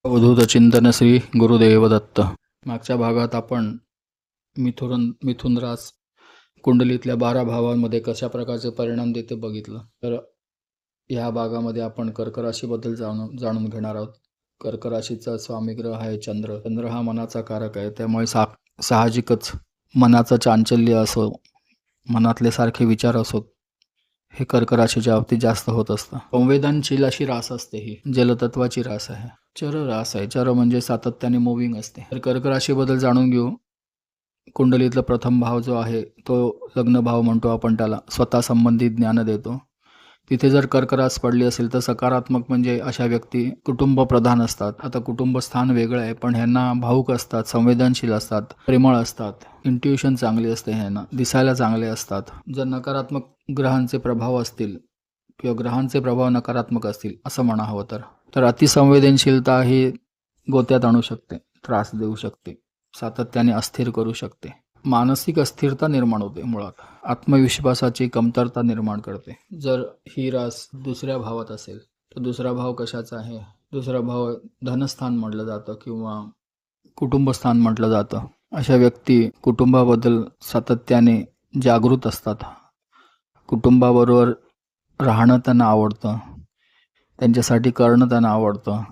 अवधूत चिंतन श्री गुरुदेव दत्त. मागच्या भागात आपण मिथुन रास कुंडलीतल्या 12 भावांमध्ये कशा प्रकारचे परिणाम देते बघितलं. तर ह्या भागामध्ये आपण कर्क राशीबद्दल जाणून घेणार आहोत. कर्क राशीचा स्वामी ग्रह आहे चंद्र. चंद्र हा मनाचा कारक आहे, त्यामुळे साहजिकच मनाचं चांचल्य असो, मनातले सारखे विचार असोत, हे कर्क राशीच्या बाबतीत जास्त होत असतं. संवेदनशील अशी रास असते, ही जलतत्वाची रास आहे. चर रास आहे. चर म्हणजे सातत्याने मूविंग असते. तर कर्क राशीबद्दल जाणून घेऊ. कुंडलीतला प्रथम भाव जो आहे तो लग्न भाव म्हणतो आपण त्याला. स्वतः संबंधित ज्ञान देतो. तिथे जर कर्क रास पडली असेल तर सकारात्मक म्हणजे अशा व्यक्ती कुटुंब प्रधान असतात. आता कुटुंब स्थान वेगळं आहे, पण ह्यांना भावुक असतात, संवेदनशील असतात, प्रेमळ असतात, इंट्युशन चांगली असते, ह्यांना दिसायला चांगले असतात. जर नकारात्मक ग्रहांचे प्रभाव असतील किंवा ग्रहांचे प्रभाव नकारात्मक असतील असं म्हणा हवं तर अतिसंवेदनशीलता ही गोत्यात आणू शकते, त्रास देऊ शकते, सातत्याने अस्थिर करू शकते, मानसिक अस्थिरता निर्माण होते, मुळात आत्मविश्वासाची कमतरता निर्माण करते. जर ही रास दुसऱ्या भावात असेल तर दुसरा भाव कशाचा आहे? दुसरा भाव धनस्थान म्हटलं जातं किंवा कुटुंबस्थान म्हटलं जातं. अशा व्यक्ती कुटुंबाबद्दल सातत्याने जागृत असतात. कुटुंबाबरोबर राहणं त्यांना आवडतं, त्यांच्यासाठी करणं त्यांना आवडतं.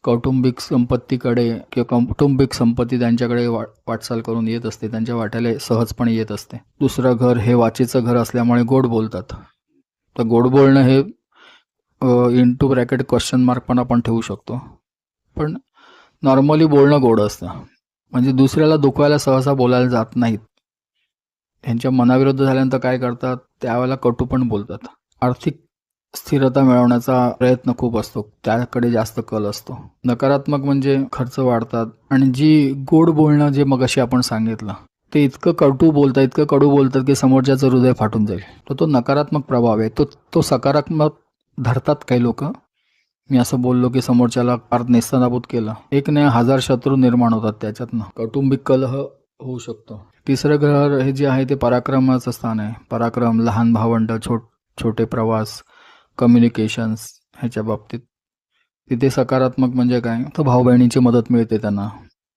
कौटुंबिक संपत्तीकडे किंवा कौटुंबिक संपत्ती त्यांच्याकडे वाटचाल करून येत असते, त्यांच्या वाट्याला सहजपणे येत असते. दुसरं घर हे वाचेचं घर असल्यामुळे गोड बोलतात. तर गोड बोलणं हे इंटू ब्रॅकेट क्वेश्चन मार्क पण आपण ठेवू शकतो. पण नॉर्मली बोलणं गोड असतं, म्हणजे दुसऱ्याला दुखवायला सहसा बोलायला जात नाहीत. त्यांच्या मनाविरुद्ध झाल्यानंतर काय करतात, त्यावेळेला कटू पण बोलतात. आर्थिक स्थिरता मिळवण्याचा प्रयत्न खूप असतो, त्याकडे जास्त कल असतो. नकारात्मक म्हणजे खर्च वाढतात. आणि जी गोड बोलणं जे मगाशी आपण सांगितलं ते इतकं कटू बोलतात, इतकं कडू बोलतात की समोरच्याचं हृदय फाटून जाईल. तर तो नकारात्मक प्रभाव आहे. तो सकारात्मक धरतात काही लोक. मी असं बोललो की समोरच्याला फार नेस्तनाबूत केलं, एक नाही 1000 शत्रू निर्माण होतात त्याच्यातनं. कौटुंबिक कलह होऊ शकतो. तिसरं ग्रह हे जे आहे ते पराक्रमाचं स्थान आहे. पराक्रम, लहान भावंड, छोटे प्रवास, कम्युनिकेशन्स ह्याच्या बाबतीत तिथे सकारात्मक म्हणजे काय, तर भाऊ बहिणीची मदत मिळते त्यांना.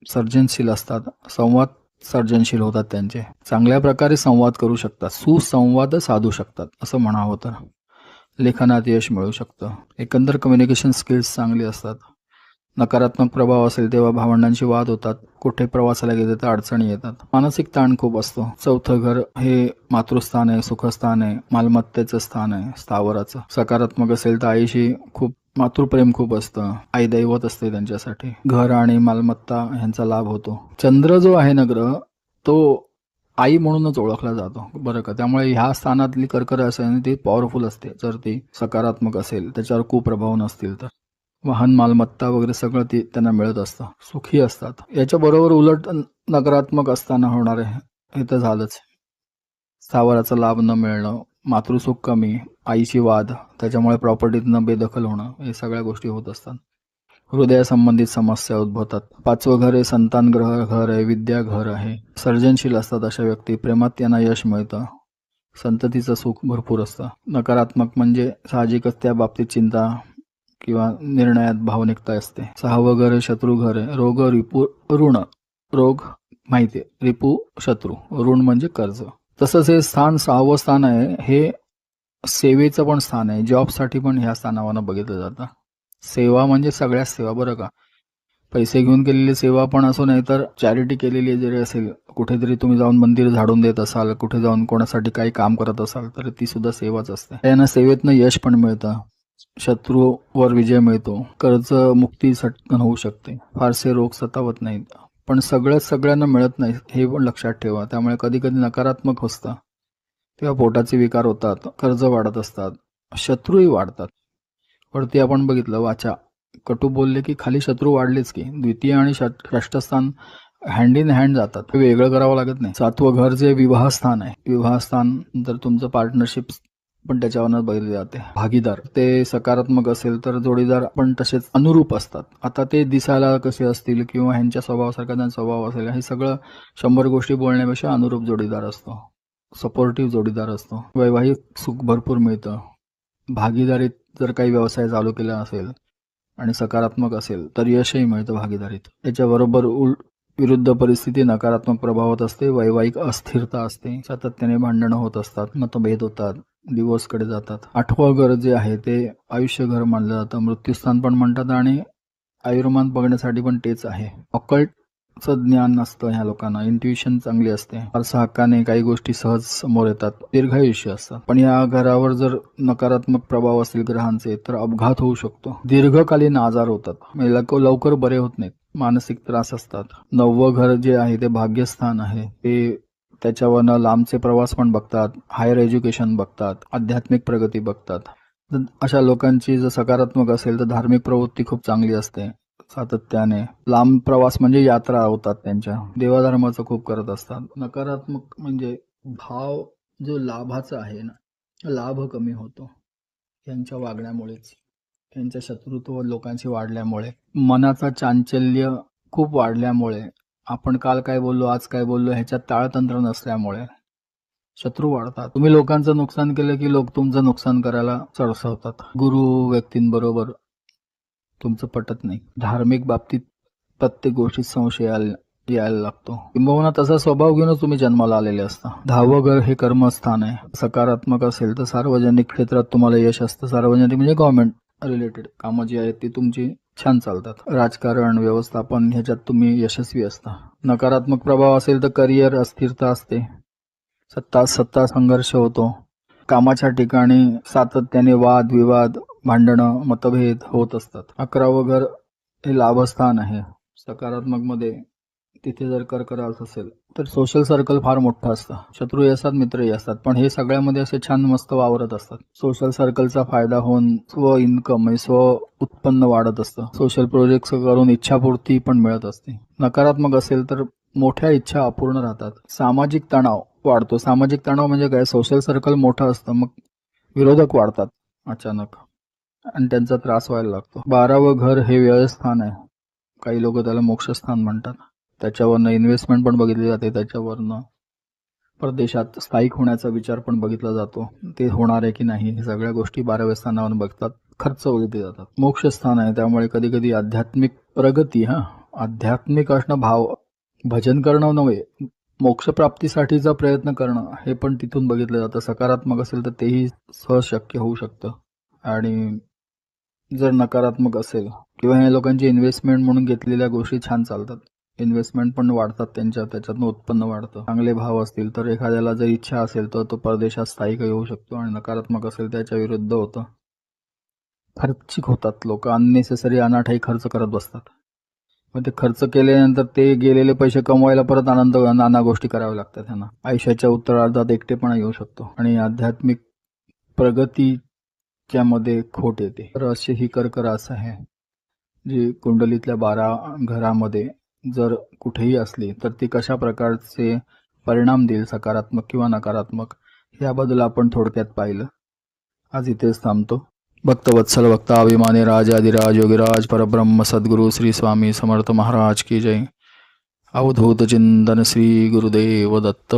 सर्जनशील असतात, संवाद सर्जनशील होतात त्यांचे, चांगल्या प्रकारे संवाद करू शकतात, सुसंवाद साधू शकतात असं म्हणावं तर. लेखनात यश मिळू शकतं. एकंदर कम्युनिकेशन स्किल्स चांगली असतात. नकारात्मक प्रभाव असेल तेव्हा भावंडांशी वाद होतात, कुठे प्रवासाला गेले तर अडचणी येतात, मानसिक ताण खूप असतो. चौथं घर हे मातृस्थान आहे, सुखस्थान आहे, मालमत्तेचं स्थान आहे, स्थावराचं. सकारात्मक असेल तर आईशी खूप मातृप्रेम खूप असतं, आई दैवत असते त्यांच्यासाठी. घर आणि मालमत्ता ह्यांचा लाभ होतो. चंद्र जो आहे ना ग्रह, तो आई म्हणूनच ओळखला जातो बरं का. त्यामुळे ह्या स्थानातली कर्क राशी आहे ती पॉवरफुल असते जर ती सकारात्मक असेल, त्याच्यावर कुप्रभाव नसतील तर. वाहन मालमत्ता वगैरे सगळं ते त्यांना मिळत असतं, सुखी असतात. याच्याबरोबर उलट नकारात्मक असताना होणार आहे हे तर झालंच. स्थावराचा लाभ न मिळणं, मातृसुख कमी, आईशी वाद, त्याच्यामुळे प्रॉपर्टीतनं बेदखल होणं, हे सगळ्या गोष्टी होत असतात. हृदयासंबंधित समस्या उद्भवतात. 5वं घर हे संतान ग्रह घर आहे, विद्या घर आहे. सर्जनशील असतात अशा व्यक्ती, प्रेमात त्यांना यश मिळतं, संततीचं सुख भरपूर असतं. नकारात्मक म्हणजे साहजिकच त्या बाबतीत चिंता किंवा निर्णयात भावनिकता असते. 6वं घर हे शत्रू घर आहे. रोग, रिपू, ऋण. रोग माहिती आहे, रिपू शत्रू, ऋण म्हणजे कर्ज. तसंच हे स्थान 6वं स्थान आहे, हे सेवेचं पण स्थान आहे. जॉबसाठी पण ह्या स्थानावरनं बघितलं जातं. सेवा म्हणजे सगळ्याच सेवा बरं का. पैसे घेऊन केलेली सेवा पण असो, नाही तर चॅरिटी केलेली जरी असेल, कुठेतरी तुम्ही जाऊन मंदिर झाडून देत असाल, कुठे जाऊन कोणासाठी काही काम करत असाल तर ती सुद्धा सेवाच असते. त्यांना सेवेतनं यश पण मिळतं, शत्रूवर विजय मिळतो, कर्ज मुक्ती सटकन होऊ शकते, फारसे रोग सतावत नाहीत. पण सगळ्यांना मिळत नाही हे पण लक्षात ठेवा. त्यामुळे कधी कधी नकारात्मक असतं तेव्हा पोटाचे विकार होतात, कर्ज वाढत असतात, शत्रूही वाढतात. वरती आपण बघितलं वाचा, कटू बोलले की खाली शत्रू वाढलेच की. द्वितीय आणि षष्ठस्थान हँड इन हँड जातात, ते वेगळं करावं लागत नाही. 7वं घर जे विवाहस्थान आहे, विवाहस्थान जर तुमचं पार्टनरशिप पण त्याच्यावरच बघितले जाते. भागीदार ते सकारात्मक असेल तर जोडीदार पण तसेच अनुरूप असतात. आता ते दिसायला कसे असतील किंवा ह्यांच्या स्वभावासारखा त्यांचा स्वभाव असेल, हे सगळं 100 गोष्टी बोलण्यापेक्षा अनुरूप जोडीदार असतो, सपोर्टिव्ह जोडीदार असतो. वैवाहिक सुख भरपूर मिळतं. भागीदारीत जर काही व्यवसाय चालू केला असेल आणि सकारात्मक असेल तर यशही मिळतं भागीदारीत. त्याच्याबरोबर विरुद्ध परिस्थिती नकारात्मक प्रभावात असते. वैवाहिक अस्थिरता असते, सातत्याने भांडणं होत असतात, मतभेद होतात, डिवोर्सकडे जातात. 8वं घर जे आहे ते आयुष्य घर मानलं जातं, मृत्यूस्थान पण म्हणतात आणि आयुर्मान बघण्यासाठी पण तेच आहे. ऑकल्टचं ज्ञान असतं ह्या लोकांना, इंट्युशन चांगली असते, फारसं हक्काने काही गोष्टी सहज समोर येतात, दीर्घायुष्य असतात. पण या घरावर जर नकारात्मक प्रभाव असतील ग्रहांचे तर अपघात होऊ शकतो, दीर्घकालीन आजार होतात, म्हणजे लवकर बरे होत नाहीत, मानसिक त्रास असतात. 9वं घर जे आहे ते भाग्यस्थान आहे, ते त्याच्यावरनं लांबचे प्रवास पण बघतात, हायर एज्युकेशन बघतात, आध्यात्मिक प्रगती बघतात. अशा लोकांची जर सकारात्मक असेल तर धार्मिक प्रवृत्ती खूप चांगली असते, सातत्याने लांब प्रवास म्हणजे यात्रा होतात त्यांच्या, देवाधर्माचं खूप करत असतात. नकारात्मक म्हणजे भाव जो लाभाचा आहे ना, लाभ कमी होतो यांच्या वागण्यामुळेच, यांच्या शत्रुत्व लोकांशी वाढल्यामुळे, मनाचा चांचल्य खूप वाढल्यामुळे, आपण काल काय बोललो आज काय बोललो ह्याच्यात ताळतंत्र नसल्यामुळे शत्रू वाढतात. तुम्ही लोकांचं नुकसान केलं की लोक तुमचं नुकसान करायला सरसावतात. गुरु व्यक्तींबरोबर तुमचं पटत नाही. धार्मिक बाबतीत प्रत्येक गोष्टीत संशय यायला लागतो, किंबहुना तसा स्वभाव घेऊनच तुम्ही जन्माला आलेले असता. 10वं घर हे कर्मस्थान आहे. सकारात्मक असेल तर सार्वजनिक क्षेत्रात तुम्हाला यश असतं. सार्वजनिक म्हणजे गव्हर्नमेंट रिलेटेड कामं जी आहेत ती तुमची छान चालतात. राजकारण, व्यवस्थापन ह्याच्यात तुम्ही यशस्वी असता. नकारात्मक प्रभाव असेल तर करिअर अस्थिरता असते, सत्ता संघर्ष होतो, कामाच्या ठिकाणी सातत्याने वाद विवाद, भांडणं, मतभेद होत असतात. 11वं घर हे लाभस्थान आहे. सकारात्मक मध्ये तिथे जर कर्क रास असेल तर सोशल सर्कल फार मोठं असतं, शत्रूही असतात मित्रही असतात, पण हे सगळ्यामध्ये असे छान मस्त वावरत असतात. सोशल सर्कलचा फायदा होऊन स्व इन्कम म्हणजे स्व उत्पन्न वाढत असतं. सोशल प्रोजेक्ट करून इच्छापूर्ती पण मिळत असते. नकारात्मक असेल तर मोठ्या इच्छा अपूर्ण राहतात. सामाजिक तणाव वाढतो. सामाजिक तणाव म्हणजे काय, सोशल सर्कल मोठं असतं, मग विरोधक वाढतात अचानक आणि त्यांचा त्रास व्हायला लागतो. 12वं घर हे व्ययस्थान आहे, काही लोक त्याला मोक्षस्थान म्हणतात. त्याच्यावरनं इन्व्हेस्टमेंट पण बघितली जाते, त्याच्यावरनं परदेशात स्थायिक होण्याचा विचार पण बघितला जातो, ते होणार आहे की नाही हे सगळ्या गोष्टी 12व्या स्थानावर बघतात. खर्च बघितले जातात. मोक्षस्थान आहे त्यामुळे कधी कधी आध्यात्मिक प्रगती, आध्यात्मिक असणं, भाव भजन करणं नव्हे, मोक्षप्राप्तीसाठीचा प्रयत्न करणं हे पण तिथून बघितलं जातं. सकारात्मक असेल तर तेही सहज शक्य होऊ शकतं. आणि जर नकारात्मक असेल किंवा या लोकांची इन्व्हेस्टमेंट म्हणून घेतलेल्या गोष्टी छान चालतात, इन्व्हेस्टमेंट पण वाढतात त्यांच्या, त्याच्यातनं उत्पन्न वाढतं. चांगले भाव असतील तर एखाद्याला जर इच्छा असेल तर तो परदेशात स्थायिक होऊ शकतो. आणि नकारात्मक असेल त्याच्या विरुद्ध होतं, खर्चिक होतात लोक, अननेसेसरी अनाठाई खर्च करत बसतात. मग ते खर्च केल्यानंतर ते गेलेले पैसे कमवायला परत नाना गोष्टी कराव्या लागतात त्यांना. आयुष्याच्या उत्तरार्धात एकटेपणा येऊ शकतो आणि आध्यात्मिक प्रगतीच्या मध्ये खोट येते. तर अशी ही कर्क रास आहे जी कुंडलीतल्या 12 घरामध्ये जर कुठेही असली तर ती कशा प्रकारचे परिणाम देईल, सकारात्मक किंवा नकारात्मक, याबद्दल आपण थोडक्यात पाहिलं. आज इथेच थांबतो. भक्तवत्सल भक्ताभिमानी राजाधिराज योगिराज परब्रह्म सद्गुरु श्री स्वामी समर्थ महाराज की जय. अवधूत चिंतन श्री गुरुदेव दत्त.